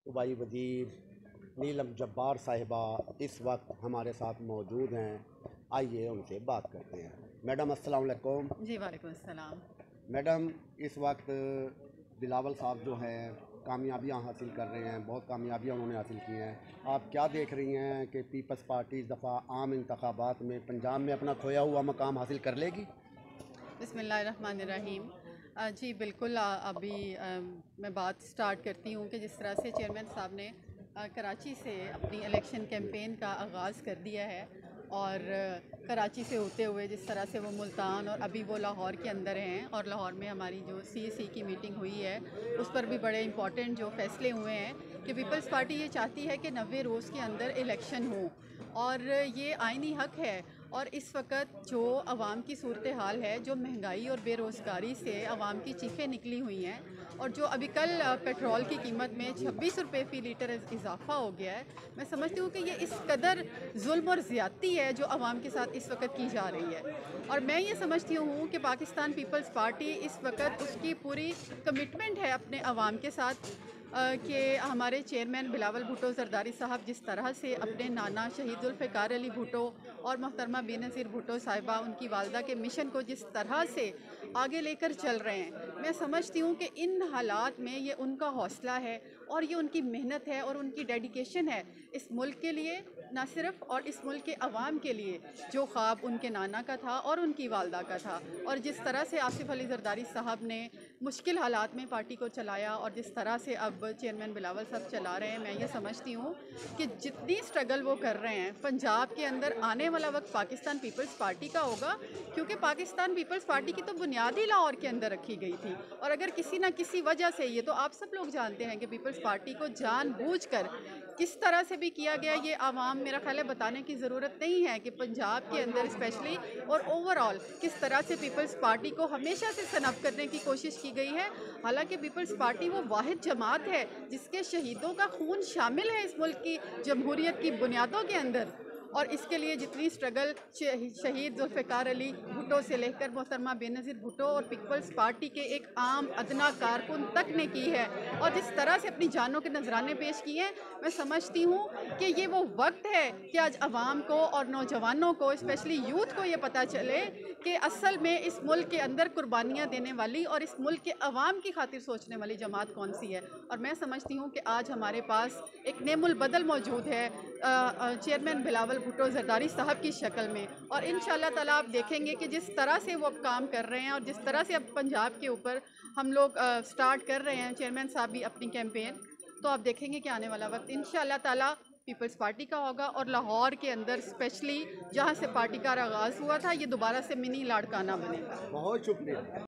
صوبائی وزیر نیلم جبار صاحبہ اس وقت ہمارے ساتھ موجود ہیں، آئیے ان سے بات کرتے ہیں۔ میڈم السلام علیکم۔ جی وعلیکم السلام۔ میڈم اس وقت بلاول صاحب جو ہیں کامیابیاں حاصل کر رہے ہیں، بہت کامیابیاں انہوں نے حاصل کی ہیں، آپ کیا دیکھ رہی ہیں کہ پیپلز پارٹی اس دفعہ عام انتخابات میں پنجاب میں اپنا کھویا ہوا مقام حاصل کر لے گی؟ بسم اللہ الرحمن الرحیم۔ جی بالکل، ابھی میں بات سٹارٹ کرتی ہوں کہ جس طرح سے چیئرمین صاحب نے کراچی سے اپنی الیکشن کیمپین کا آغاز کر دیا ہے، اور کراچی سے ہوتے ہوئے جس طرح سے وہ ملتان اور ابھی وہ لاہور کے اندر ہیں، اور لاہور میں ہماری جو CAC کی میٹنگ ہوئی ہے اس پر بھی بڑے امپورٹنٹ جو فیصلے ہوئے ہیں کہ پیپلز پارٹی یہ چاہتی ہے کہ 90 روز کے اندر الیکشن ہو، اور یہ آئینی حق ہے۔ اور اس وقت جو عوام کی صورتحال ہے، جو مہنگائی اور بے روزگاری سے عوام کی چیخیں نکلی ہوئی ہیں، اور جو ابھی کل پیٹرول کی قیمت میں 26 روپے فی لیٹر اضافہ ہو گیا ہے، میں سمجھتی ہوں کہ یہ اس قدر ظلم اور زیادتی ہے جو عوام کے ساتھ اس وقت کی جا رہی ہے۔ اور میں یہ سمجھتی ہوں کہ پاکستان پیپلز پارٹی اس وقت اس کی پوری کمٹمنٹ ہے اپنے عوام کے ساتھ، کہ ہمارے چیئرمین بلاول بھٹو زرداری صاحب جس طرح سے اپنے نانا شہید ذوالفقار علی بھٹو اور محترمہ بے نظیر بھٹو صاحبہ ان کی والدہ کے مشن کو جس طرح سے آگے لے کر چل رہے ہیں، میں سمجھتی ہوں کہ ان حالات میں یہ ان کا حوصلہ ہے اور یہ ان کی محنت ہے اور ان کی ڈیڈیکیشن ہے اس ملک کے لیے، نہ صرف اور اس ملک کے عوام کے لیے جو خواب ان کے نانا کا تھا اور ان کی والدہ کا تھا، اور جس طرح سے آصف علی زرداری صاحب نے مشکل حالات میں پارٹی کو چلایا اور جس طرح سے اب چیئرمین بلاول صاحب چلا رہے ہیں، میں یہ سمجھتی ہوں کہ جتنی سٹرگل وہ کر رہے ہیں پنجاب کے اندر آنے والا وقت پاکستان پیپلز پارٹی کا ہوگا، کیونکہ پاکستان پیپلز پارٹی کی تو بنیاد ہی لاہور کے اندر رکھی گئی تھی، اور اگر کسی نہ کسی وجہ سے، یہ تو آپ سب لوگ جانتے ہیں کہ پیپلز پارٹی کو جان بوجھ کر کس طرح سے بھی کیا گیا، یہ عوام میرا خیال ہے بتانے کی ضرورت نہیں ہے کہ پنجاب کے اندر اسپیشلی اور اوور آل کس طرح سے پیپلز پارٹی کو ہمیشہ سے سنب کرنے کی کوشش کی گئی ہے۔ حالانکہ پیپلز پارٹی وہ واحد جماعت ہے جس کے شہیدوں کا خون شامل ہے اس ملک کی جمہوریت کی بنیادوں کے اندر، اور اس کے لیے جتنی سٹرگل شہید ذوالفقار علی بھٹو سے لے کر محترمہ بے نظیر بھٹو اور پیپلز پارٹی کے ایک عام ادنا کارکن تک نے کی ہے، اور جس طرح سے اپنی جانوں کے نذرانے پیش کیے ہیں، میں سمجھتی ہوں کہ یہ وہ وقت ہے کہ آج عوام کو اور نوجوانوں کو، اسپیشلی یوتھ کو یہ پتہ چلے کہ اصل میں اس ملک کے اندر قربانیاں دینے والی اور اس ملک کے عوام کی خاطر سوچنے والی جماعت کون سی ہے۔ اور میں سمجھتی ہوں کہ آج ہمارے پاس ایک نعم البدل موجود ہے چیئرمین بلاول بھٹو زرداری صاحب کی شکل میں، اور انشاءاللہ تعالیٰ آپ دیکھیں گے کہ جس طرح سے وہ اب کام کر رہے ہیں اور جس طرح سے اب پنجاب کے اوپر ہم لوگ سٹارٹ کر رہے ہیں، چیئرمین صاحب بھی اپنی کیمپین، تو آپ دیکھیں گے کہ آنے والا وقت انشاءاللہ تعالیٰ پیپلز پارٹی کا ہوگا، اور لاہور کے اندر اسپیشلی جہاں سے پارٹی کا آغاز ہوا تھا، یہ دوبارہ سے منی لاڑکانہ بنے گا۔ بہت شکریہ۔